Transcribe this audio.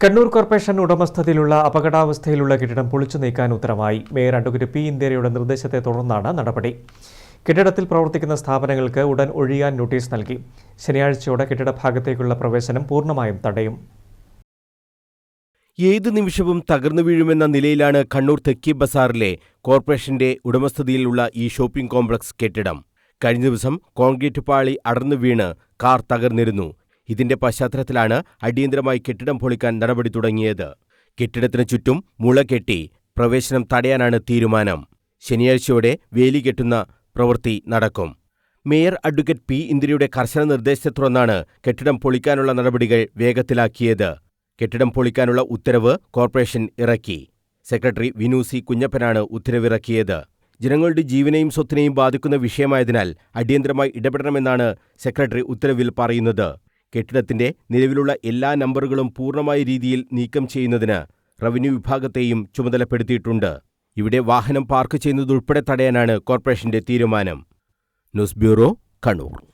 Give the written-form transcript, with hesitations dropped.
Kannur corporation ഉടമസ്ഥതയിലുള്ള അപകടാവസ്ഥയിലുള്ള കെട്ടിടം പൊളിച്ചു നീക്കാൻ ഉത്തരവായി. Mayor advocate P. ഇന്ദിരയുടെ നിർദ്ദേശത്തെ തുടർന്നാണ് നടപടി. കെട്ടിടത്തിൽ പ്രവർത്തിക്കുന്ന സ്ഥാപനങ്ങൾക്ക് ഉടൻ ഒഴിയാൻ നോട്ടീസ് നൽകി. ശനിയാഴ്ചയോടെ കെട്ടിട ഭാഗത്തേക്കുള്ള പ്രവേശനം പൂർണ്ണമായും തടയും. ഏതു നിമിഷവും തകർന്നു വീഴുമെന്ന നിലയിലാണ് കണ്ണൂർ തെക്കി ബസാറിലെ കോർപ്പറേഷന്റെ ഉടമസ്ഥതയിലുള്ള ഈ ഷോപ്പിംഗ് കോംപ്ലക്സ് കെട്ടിടം. കഴിഞ്ഞ ദിവസം കോൺക്രീറ്റ് പാളി അടർന്നു വീണ് കാർ തകർന്നിരുന്നു. ഇതിന്റെ പശ്ചാത്തലത്തിലാണ് അടിയന്തരമായി കെട്ടിടം പൊളിക്കാൻ നടപടി തുടങ്ങിയത്. കെട്ടിടത്തിന് ചുറ്റും മുള കെട്ടി പ്രവേശനം തടയാനാണ് തീരുമാനം. ശനിയാഴ്ചയോടെ വേലി കെട്ടുന്ന പ്രവൃത്തി നടക്കും. Mayor advocate P. ഇന്ദിരയുടെ കർശന നിർദ്ദേശത്തെ തുടർന്നാണ് കെട്ടിടം പൊളിക്കാനുള്ള നടപടികൾ വേഗത്തിലാക്കിയത്. കെട്ടിടം പൊളിക്കാനുള്ള ഉത്തരവ് കോർപ്പറേഷൻ ഇറക്കി. Secretary Vinu C. കുഞ്ഞപ്പനാണ് ഉത്തരവിറക്കിയത്. ജനങ്ങളുടെ ജീവനെയും സ്വത്തിനെയും ബാധിക്കുന്ന വിഷയമായതിനാൽ അടിയന്തരമായി ഇടപെടണമെന്നാണ് സെക്രട്ടറി ഉത്തരവിൽ പറയുന്നത്. കെട്ടിടത്തിന്റെ നിലവിലുള്ള എല്ലാ നമ്പറുകളും പൂർണ്ണമായ രീതിയിൽ നീക്കം ചെയ്യുന്നതിന് റവന്യൂ വിഭാഗത്തെയും ചുമതലപ്പെടുത്തിയിട്ടുണ്ട്. ഇവിടെ വാഹനം പാർക്ക് ചെയ്യുന്നതുൾപ്പെടെ തടയാനാണ് കോർപ്പറേഷന്റെ തീരുമാനം. News bureau, Kannur.